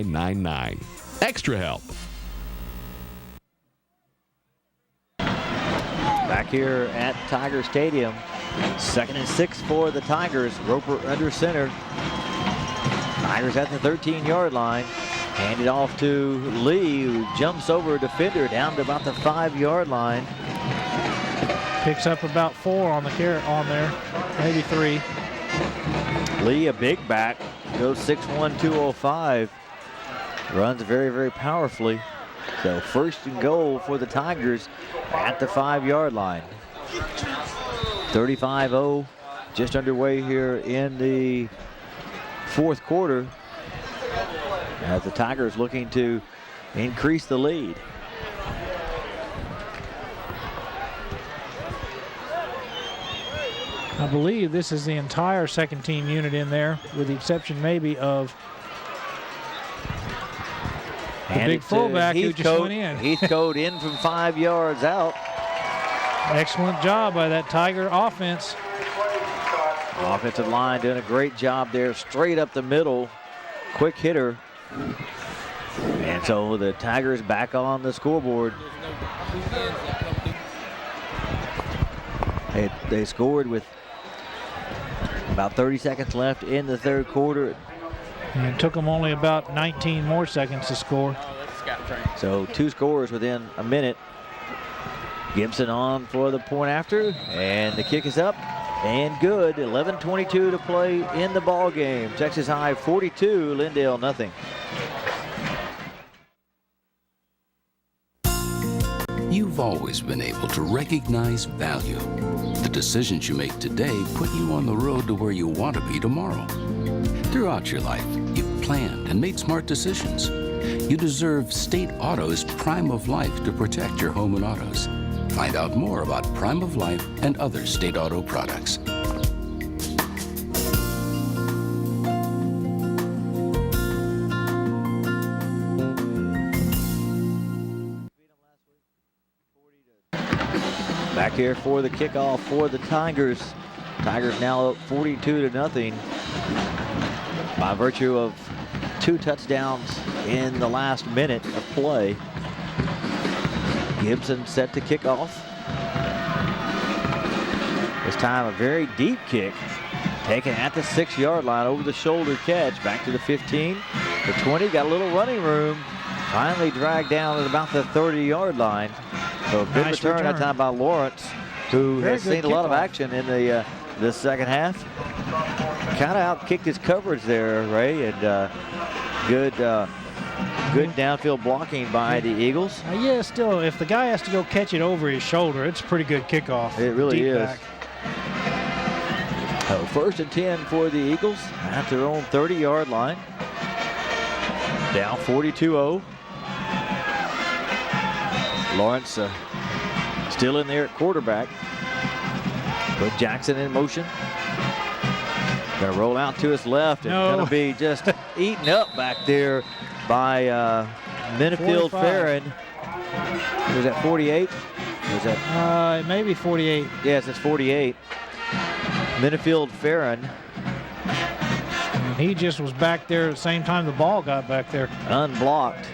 999. Extra help. Back here at Tiger Stadium, 2nd and 6 for the Tigers. Roper under center. Tigers at the 13-yard line. Handed off to Lee, who jumps over a defender down to about the 5-yard line. Picks up about 4 on the on there, maybe 3. Lee, a big back, goes 6'1", 205. Runs very, very powerfully. So 1st and goal for the Tigers at the 5-yard line. 35-0, just underway here in the 4th quarter, as the Tigers looking to increase the lead. I believe this is the entire second team unit in there, with the exception maybe of the big fullback who just went in. Heathcote in from 5 yards out. Excellent job by that Tiger offense. Offensive line doing a great job there, straight up the middle. Quick hitter. And so the Tigers back on the scoreboard. They scored with about 30 seconds left in the 3rd quarter. And it took them only about 19 more seconds to score. So 2 scores within a minute. Gibson on for the point after, and the kick is up and good. 11:22 to play in the ball game. Texas High 42, Lindale nothing. You've always been able to recognize value. The decisions you make today put you on the road to where you want to be tomorrow. Throughout your life, you've planned and made smart decisions. You deserve State Auto's Prime of Life to protect your home and autos. Find out more about Prime of Life and other State Auto products. Back here for the kickoff for the Tigers. Tigers now up 42-0 by virtue of 2 touchdowns in the last minute of play. Gibson set to kick off. This time a very deep kick, taken at the 6-yard line, over the shoulder catch, back to the 15, the 20, got a little running room, finally dragged down at about the 30-yard line. So a good return that time by Lawrence, who has seen a lot of action in the second half. Kind of outkicked his coverage there, Ray, and good downfield blocking by the Eagles. Yeah, still, if the guy has to go catch it over his shoulder, it's a pretty good kickoff. It really Deep is. back. So 1st and 10 for the Eagles at their own 30-yard line. Down 42-0. Lawrence still in there at quarterback. Put Jackson in motion. Gonna roll out to his left and gonna be just eaten up back there by Minifield Farron. Was that 48? Was that? Maybe 48. Yes, it's 48. Minifield Farron. And he just was back there at the same time the ball got back there. Unblocked.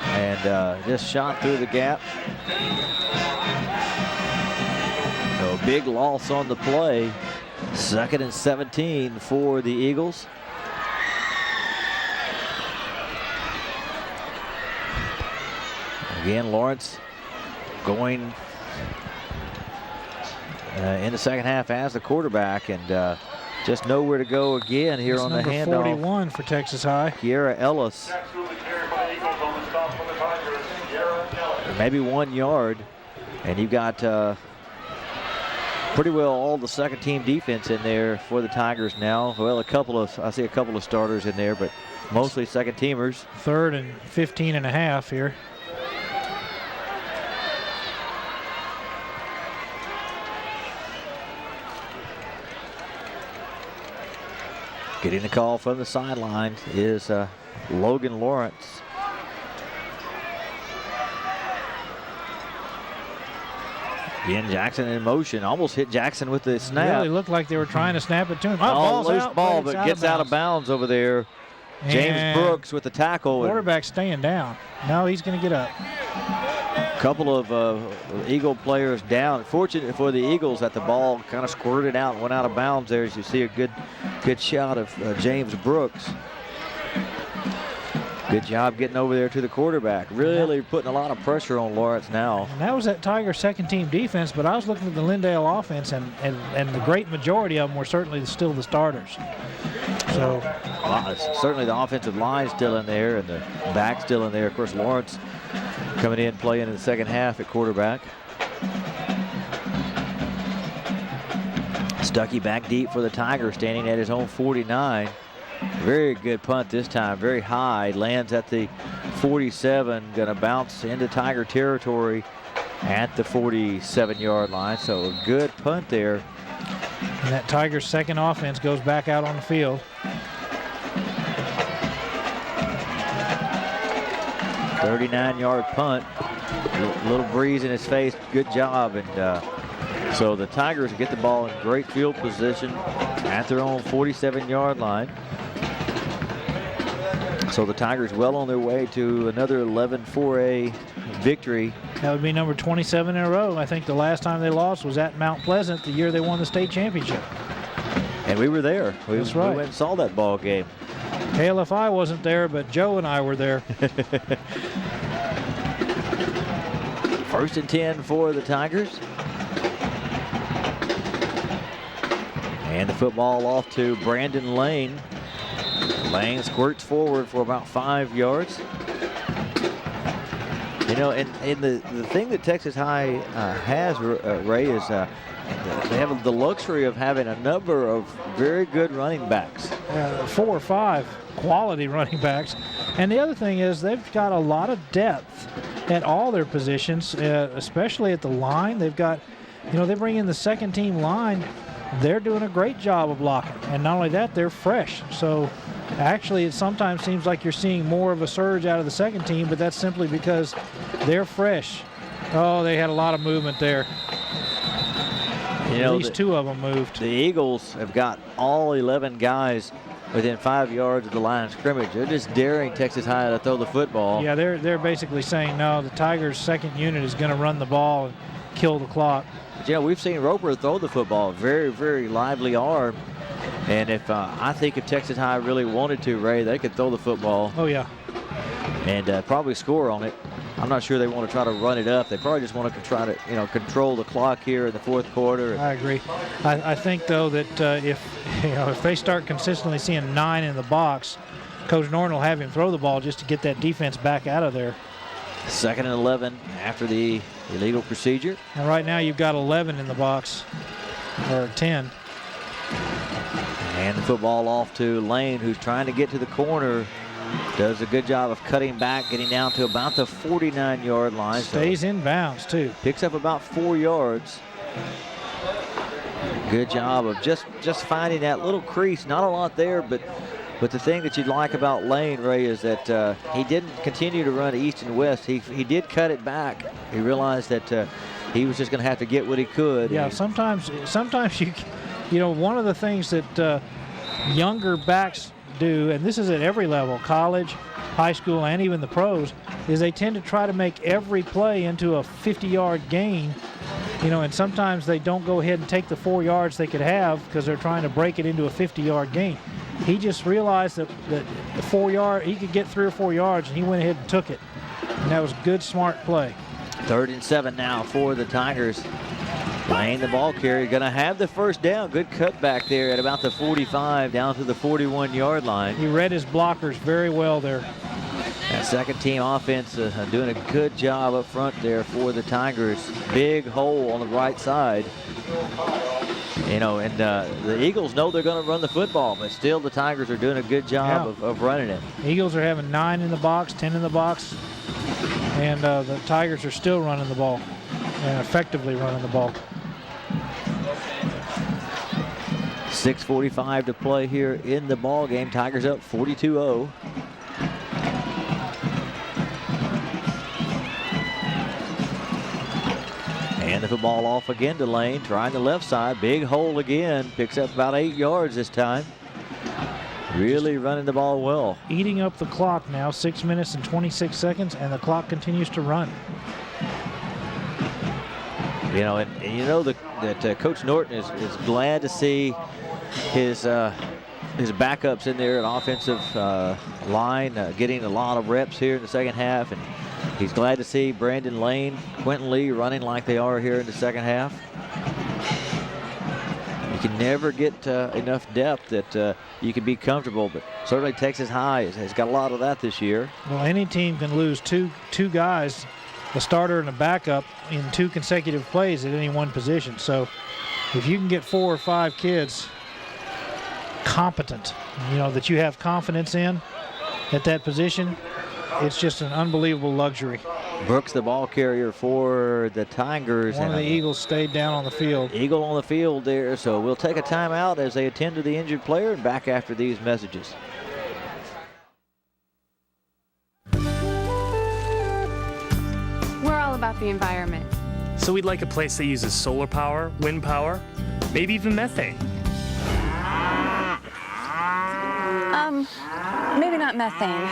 And just shot through the gap. So a big loss on the play. 2nd and 17 for the Eagles. Again, Lawrence going in the second half as the quarterback, and just nowhere to go again here on the handoff. Number 41 for Texas High. Kiera Ellis. Maybe 1 yard, and you've got pretty well all the second team defense in there for the Tigers now. Well, I see a couple of starters in there, but mostly second teamers. 3rd and 15 and a half here. Getting the call from the sidelines is Logan Lawrence. Again, Jackson in motion. Almost hit Jackson with the snap. It really looked like they were trying to snap it to him. Loose ball, but gets out of bounds over there. James And Brooks with the tackle. Quarterback staying down. No, he's going to get up. A couple of Eagle players down. Fortunate for the Eagles that the ball kind of squirted out and went out of bounds there, as you see a good shot of James Brooks. Good job getting over there to the quarterback. Really putting a lot of pressure on Lawrence now. And that was that Tiger second team defense, but I was looking at the Lindale offense, and the great majority of them were certainly still the starters. So certainly the offensive line still in there and the back still in there. Of course, Lawrence coming in playing in the second half at quarterback. Stuckey back deep for the Tigers, standing at his own 49. Very good punt this time, very high, lands at the 47, gonna bounce into Tiger territory at the 47-yard line. So a good punt there. And that Tigers second offense goes back out on the field. A 39-yard punt, little breeze in his face, good job. And so the Tigers get the ball in great field position at their own 47-yard line. So the Tigers well on their way to another 11-4A victory. That would be number 27 in a row. I think the last time they lost was at Mount Pleasant, the year they won the state championship. And we were there. That's right. We went and saw that ball game. KLFI wasn't there, but Joe and I were there. First and 10 for the Tigers. And the football off to Brandon Lane. Lane squirts forward for about 5 yards. You know, and the thing that Texas High has, Ray, is they have the luxury of having a number of very good running backs. 4 or 5 quality running backs. And the other thing is they've got a lot of depth at all their positions, especially at the line. They've got, you know, they bring in the second team line. They're doing a great job of blocking. And not only that, they're fresh. So actually, it sometimes seems like you're seeing more of a surge out of the second team, but that's simply because they're fresh. Oh, they had a lot of movement there. You know, at least 2 of them moved. The Eagles have got all 11 guys within 5 yards of the line of scrimmage. They're just daring Texas High to throw the football. Yeah, they're basically saying, no, the Tigers' second unit is going to run the ball and kill the clock. But, you know, we've seen Roper throw the football. Very, very lively arm. And if I think if Texas High really wanted to, Ray, they could throw the football. Oh, yeah. And probably score on it. I'm not sure they want to try to run it up. They probably just want to try to, you know, control the clock here in the fourth quarter. I agree. I think, though, that if they start consistently seeing 9 in the box, Coach Norton will have him throw the ball just to get that defense back out of there. 2nd and 11 after the illegal procedure. And right now you've got 11 in the box, or 10. And the football off to Lane, who's trying to get to the corner. Does a good job of cutting back, getting down to about the 49-yard line. Stays in bounds, too. Picks up about 4 yards. Good job of just finding that little crease. Not a lot there, but the thing that you'd like about Lane, Ray, is that he didn't continue to run east and west. He did cut it back. He realized that he was just going to have to get what he could. Yeah, sometimes you know, one of the things that younger backs do, and this is at every level, college, high school, and even the pros, is they tend to try to make every play into a 50-yard gain, you know, and sometimes they don't go ahead and take the 4 yards they could have because they're trying to break it into a 50-yard gain. He just realized that the 4 yard, he could get 3 or 4 yards, and he went ahead and took it. And that was good, smart play. 3rd and 7 now for the Tigers. Lane, the ball carrier, going to have the first down. Good cutback there at about the 45 down to the 41-yard line. He read his blockers very well there. That second team offense doing a good job up front there for the Tigers. Big hole on the right side. You know, and the Eagles know they're going to run the football, but still the Tigers are doing a good job of running it. Eagles are having 9 in the box, 10 in the box, and the Tigers are still running the ball and effectively running the ball. 6:45 to play here in the ball game. Tigers up 42-0. And the football off again to Lane, trying the left side. Big hole again. Picks up about 8 yards this time. Really running the ball well. Eating up the clock now, 6 minutes and 26 seconds, and the clock continues to run. You know, and you know that Coach Norton is glad to see his backups in there, an offensive line, getting a lot of reps here in the second half, and he's glad to see Brandon Lane, Quentin Lee running like they are here in the second half. You can never get enough depth that you can be comfortable, but certainly Texas High has got a lot of that this year. Well, any team can lose two guys, a starter and a backup, in 2 consecutive plays at any one position. So if you can get 4 or 5 kids competent, you know, that you have confidence in at that position, it's just an unbelievable luxury. Brooks, the ball carrier for the Tigers. One of the Eagles stayed down on the field. Eagle on the field there, so we'll take a timeout as they attend to the injured player and back after these messages. We're all about the environment. So we'd like a place that uses solar power, wind power, maybe even methane. Maybe not methane.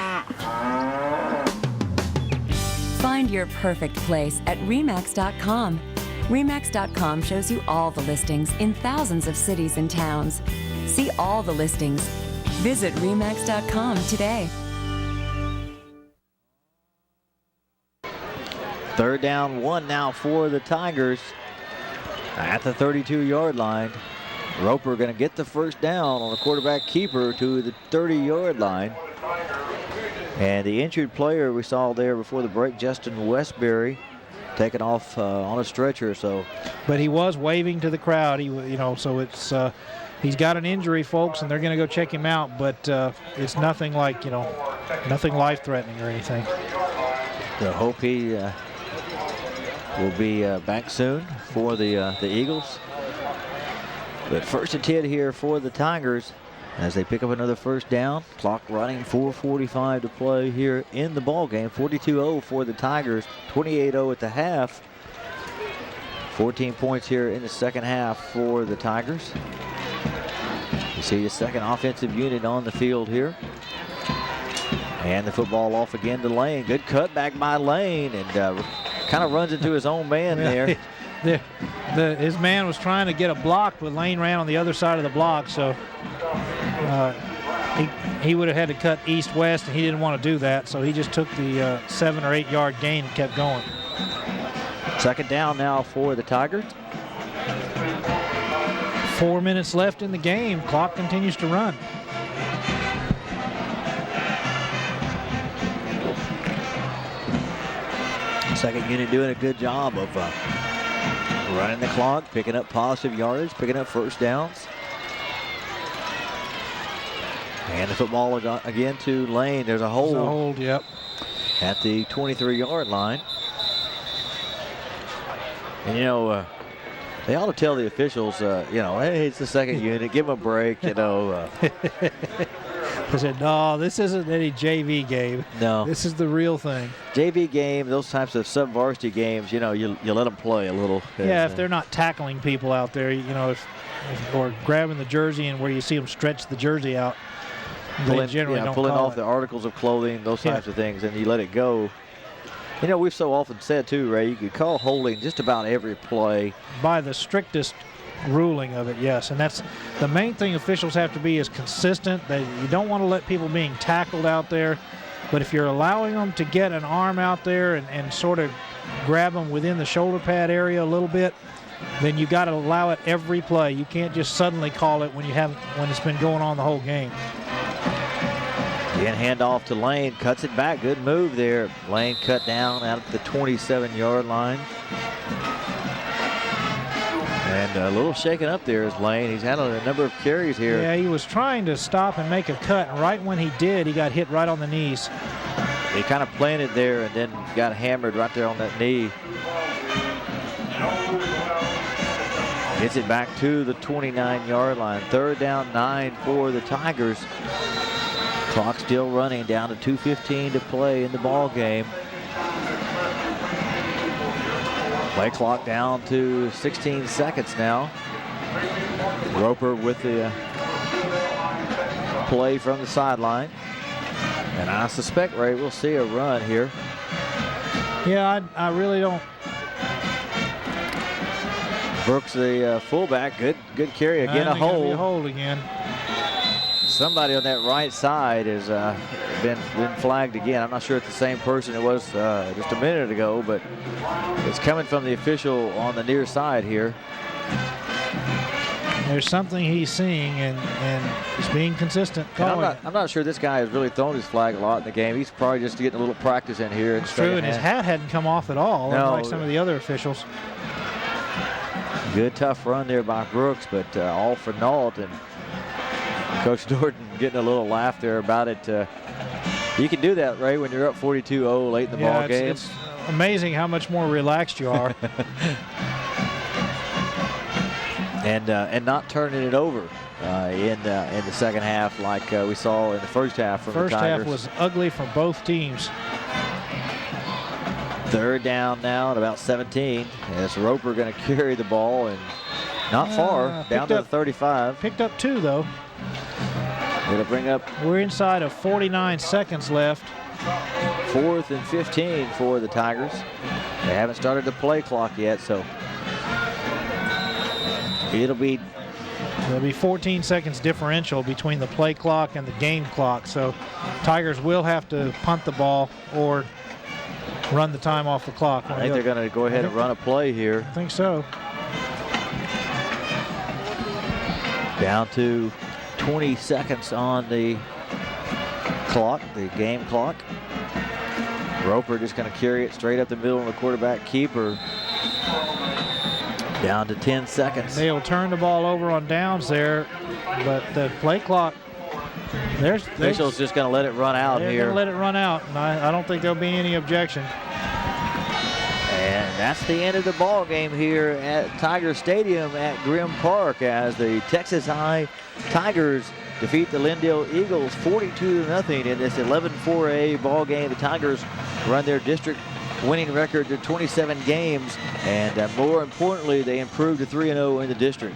Find your perfect place at RE/MAX.com. RE/MAX.com shows you all the listings in thousands of cities and towns. See all the listings. Visit RE/MAX.com today. Third down 1 now for the Tigers at the 32-yard line. Roper going to get the first down on a quarterback keeper to the 30-yard line. And the injured player we saw there before the break, Justin Westbury, taken off on a stretcher. So, but he was waving to the crowd. So it's he's got an injury, folks, and they're going to go check him out. But it's nothing like nothing life-threatening or anything. I hope he will be back soon for the Eagles. But first and 10 here for the Tigers as they pick up another first down. Clock running, 4:45 to play here in the ball game. 42-0 for the Tigers, 28-0 at the half. 14 points here in the second half for the Tigers. You see the second offensive unit on the field here. And the football off again to Lane. Good cutback by Lane, and kind of runs into his own man there. His man was trying to get a block, but Lane ran on the other side of the block, so he would have had to cut east-west, and he didn't want to do that, so he just took the 7 or 8 yard gain and kept going. Second down now for the Tigers. 4 minutes left in the game. Clock continues to run. Second unit doing a good job of running the clock, picking up positive yardage, picking up first downs. And the football again to Lane. There's a hold. There's a hold, yep. At the 23-yard line. And they ought to tell the officials, hey, it's the second unit, give them a break, I said, no, this isn't any JV game. No. This is the real thing. JV game, those types of sub-varsity games, you let them play a little. Yeah, if they're not tackling people out there, or grabbing the jersey and where you see them stretch the jersey out, they generally don't pulling call off it. the articles of clothing, those types of things, and you let it go. We've so often said too, Ray, you could call holding just about every play. By the strictest ruling of it, yes. And that's the main thing officials have to be is consistent. You don't want to let people being tackled out there, but if you're allowing them to get an arm out there and sort of grab them within the shoulder pad area a little bit, then you got to allow it every play. You can't just suddenly call it when it's been going on the whole game. Again, handoff to Lane, cuts it back. Good move there. Lane cut down out at the 27-yard line. And a little shaken up there is Lane. He's had a number of carries here. Yeah, he was trying to stop and make a cut, and right when he did, he got hit right on the knees. He kind of planted there and then got hammered right there on that knee. Gets it back to the 29-yard line. Third down, 9 for the Tigers. Clock still running, down to 2:15 to play in the ball game. Play clock down to 16 seconds now. Roper with the play from the sideline. And I suspect, Ray, we'll see a run here. Yeah, I really don't. Brooks, the fullback, good carry again. A hold. A hold again. Somebody on that right side has been flagged again. I'm not sure it's the same person it was just a minute ago, but it's coming from the official on the near side here. There's something he's seeing, and he's being consistent. I'm not sure this guy has really thrown his flag a lot in the game. He's probably just getting a little practice in here. It's true, and his hat hadn't come off at all, unlike some of the other officials. Good tough run there by Brooks, but all for naught. And Coach Norton getting a little laugh there about it. You can do that, Ray, when you're up 42-0 late in the ball game. It's amazing how much more relaxed you are. And not turning it over in the second half like we saw in the first half from the Tigers. First half was ugly for both teams. Third down now at about 17. As Roper going to carry the ball and not far, down to the 35. Picked up 2 though. It'll bring up. We're inside of 49 seconds left. 4th and 15 for the Tigers. They haven't started the play clock yet, so there'll be 14 seconds differential between the play clock and the game clock. So Tigers will have to punt the ball or run the time off the clock. I think they're going to go ahead and run a play here. I think so. Down to 20 seconds on the clock, the game clock. Roper just going to carry it straight up the middle of the quarterback keeper. Down to 10 seconds. They'll turn the ball over on downs there, but the play clock, officials just going to let it run out here. They're going to let it run out, and I don't think there'll be any objection. And that's the end of the ball game here at Tiger Stadium at Grimm Park as the Texas High Tigers defeat the Lindale Eagles 42-0 in this 11-4A ball game. The Tigers run their district winning record to 27 games, and more importantly, they improved to 3-0 in the district.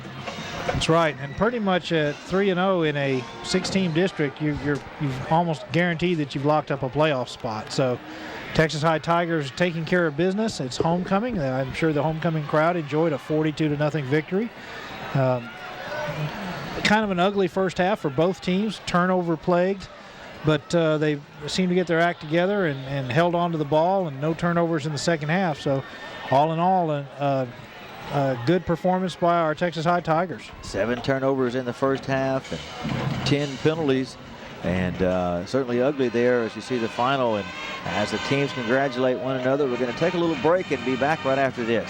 That's right, and pretty much at 3-0 in a 6-team district, you've almost guaranteed that you've locked up a playoff spot. So Texas High Tigers taking care of business. It's homecoming. I'm sure the homecoming crowd enjoyed a 42-0 victory. Kind of an ugly first half for both teams, turnover plagued, but they seemed to get their act together and held on to the ball, and no turnovers in the second half. So all in all, a good performance by our Texas High Tigers. 7 turnovers in the first half and 10 penalties, and certainly ugly there as you see the final. And as the teams congratulate one another, we're going to take a little break and be back right after this.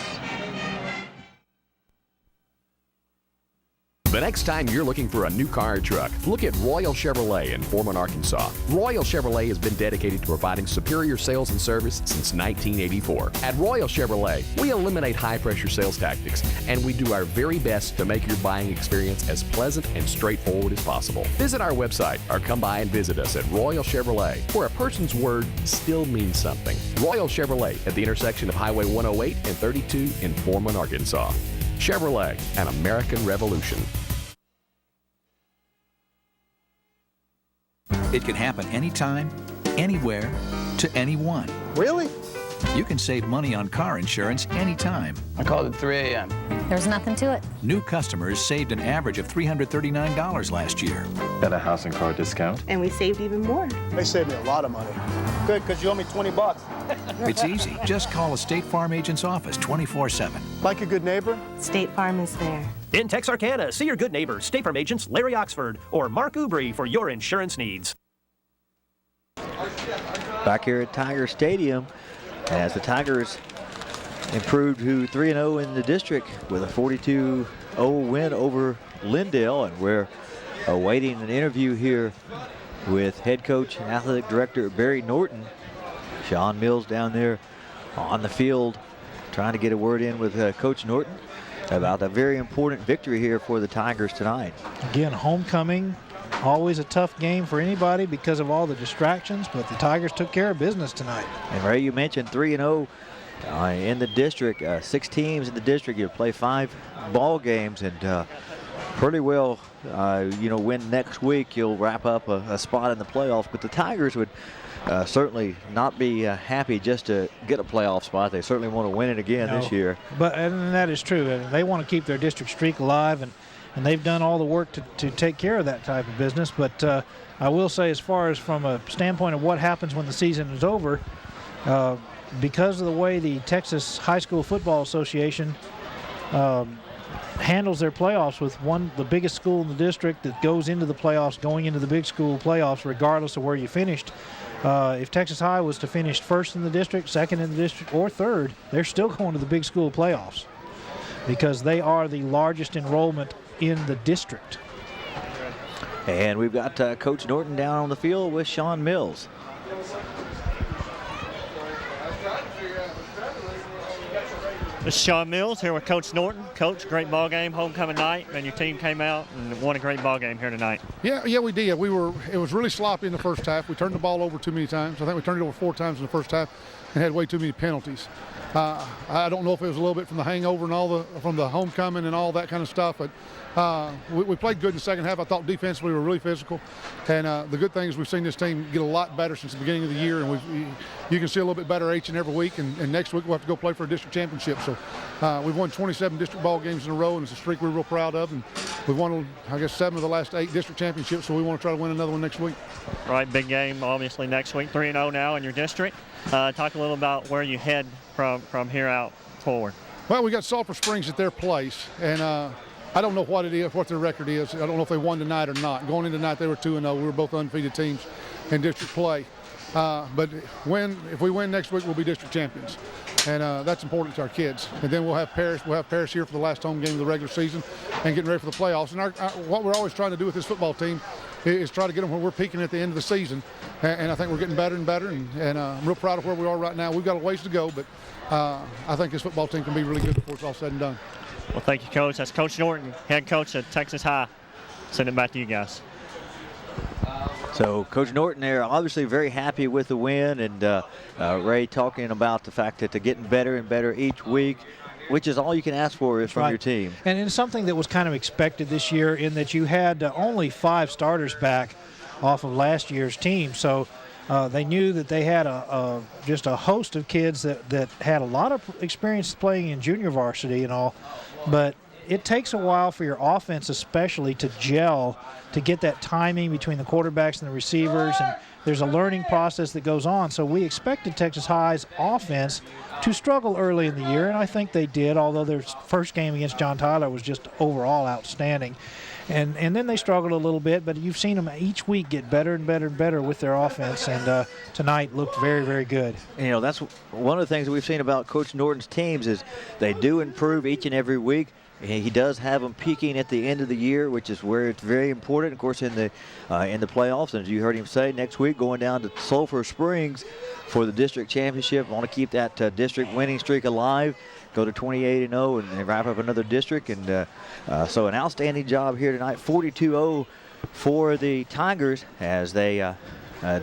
The next time you're looking for a new car or truck, look at Royal Chevrolet in Foreman, Arkansas. Royal Chevrolet has been dedicated to providing superior sales and service since 1984. At Royal Chevrolet, we eliminate high-pressure sales tactics, and we do our very best to make your buying experience as pleasant and straightforward as possible. Visit our website or come by and visit us at Royal Chevrolet, where a person's word still means something. Royal Chevrolet at the intersection of Highway 108 and 32 in Foreman, Arkansas. Chevrolet, an American revolution. It can happen anytime, anywhere, to anyone. Really? You can save money on car insurance anytime. I called at 3 a.m. There's nothing to it. New customers saved an average of $339 last year. Got a house and car discount. And we saved even more. They saved me a lot of money. Good, because you owe me $20. It's easy. Just call a State Farm agent's office 24/7. Like a good neighbor? State Farm is there. In Texarkana, see your good neighbor, State Farm agents Larry Oxford or Mark Ubry for your insurance needs. Back here at Tiger Stadium as the Tigers improved to 3-0 in the district with a 42-0 win over Lindale, and we're awaiting an interview here with head coach and athletic director Barry Norton. Sean Mills down there on the field trying to get a word in with Coach Norton about a very important victory here for the Tigers tonight. Again, homecoming, always a tough game for anybody because of all the distractions, but the Tigers took care of business tonight. And Ray, you mentioned 3-0 in the district. 6 teams in the district. You play 5 ball games, and pretty well, win next week, you'll wrap up a spot in the playoffs. But the Tigers would certainly not be happy just to get a playoff spot. They certainly want to win it again this year. And that is true. And they want to keep their district streak alive, and they've done all the work to take care of that type of business. But I will say, as far as from a standpoint of what happens when the season is over, because of the way the Texas High School Football Association handles their playoffs, with the biggest school in the district that goes into the playoffs, going into the big school playoffs regardless of where you finished. If Texas High was to finish first in the district, second in the district, or third, they're still going to the big school playoffs because they are the largest enrollment in the district. And we've got Coach Norton down on the field with Sean Mills. This is Sean Mills here with Coach Norton. Coach, great ball game, homecoming night, and your team came out and won a great ball game here tonight. Yeah, we did. It was really sloppy in the first half. We turned the ball over too many times. I think we turned it over 4 times in the first half and had way too many penalties. I don't know if it was a little bit from the hangover and from the homecoming and all that kind of stuff, but we played good in the second half. I thought defensively we were really physical, and the good thing is we've seen this team get a lot better since the beginning of the year, and you can see a little bit better each and every week, and next week we'll have to go play for a district championship. So we've won 27 district ball games in a row, and it's a streak we're real proud of, and we've won, I guess, 7 of the last 8 district championships, so we want to try to win another one next week. Right, big game obviously next week, 3-0 now in your district. Talk a little about where you head from here out forward. Well, we got Sulphur Springs at their place, and I don't know what it is, what their record is. I don't know if they won tonight or not. Going into tonight, they were 2-0. We were both undefeated teams in district play. But if we win next week, we'll be district champions, and that's important to our kids. And then we'll have Paris. We'll have Paris here for the last home game of the regular season, and getting ready for the playoffs. And what we're always trying to do with this football team is try to get them where we're peaking at the end of the season. And I think we're getting better and better. And I'm real proud of where we are right now. We've got a ways to go, but I think this football team can be really good before it's all said and done. Well, thank you, Coach. That's Coach Norton, head coach at Texas High. Send it back to you guys. So Coach Norton there, obviously very happy with the win, and Ray talking about the fact that they're getting better and better each week, which is all you can ask for from your team. And it's something that was kind of expected this year, in that you had only 5 starters back off of last year's team. So they knew that they had just a host of kids that had a lot of experience playing in junior varsity and all, but it takes a while for your offense especially to gel, to get that timing between the quarterbacks and the receivers, and there's a learning process that goes on. So we expected Texas High's offense to struggle early in the year, and I think they did, although their first game against John Tyler was just overall outstanding. And then they struggled a little bit, but you've seen them each week get better and better and better with their offense, and tonight looked very, very good. That's one of the things that we've seen about Coach Norton's teams is they do improve each and every week. He does have them peaking at the end of the year, which is where it's very important, of course, in the playoffs. And as you heard him say, next week going down to Sulphur Springs for the district championship. Want to keep that district winning streak alive, go to 28-0 and wrap up another district. And so an outstanding job here tonight, 42-0 for the Tigers as they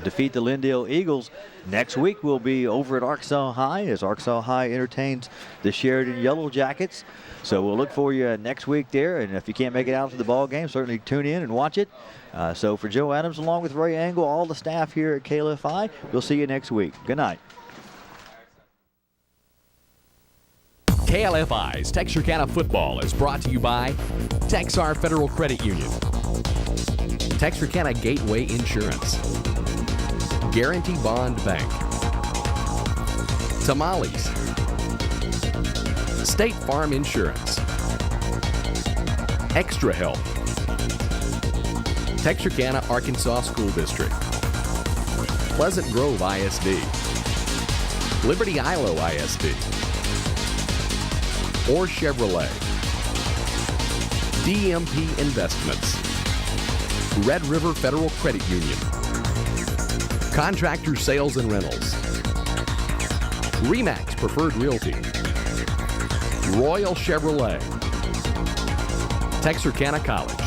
defeat the Lindale Eagles. Next week we'll be over at Arkansas High as Arkansas High entertains the Sheridan Yellow Jackets. So we'll look for you next week there, and if you can't make it out to the ball game, certainly tune in and watch it. So for Joe Adams, along with Ray Angle, all the staff here at KLFI, we'll see you next week. Good night. KLFI's Texarkana Football is brought to you by Texar Federal Credit Union, Texarkana Gateway Insurance, Guarantee Bond Bank, Tamales, State Farm Insurance, Extra Help, Texarkana Arkansas School District, Pleasant Grove ISD, Liberty Ilo ISD, or Chevrolet, DMP Investments, Red River Federal Credit Union, Contractor Sales and Rentals, RE/MAX Preferred Realty, Royal Chevrolet, Texarkana College.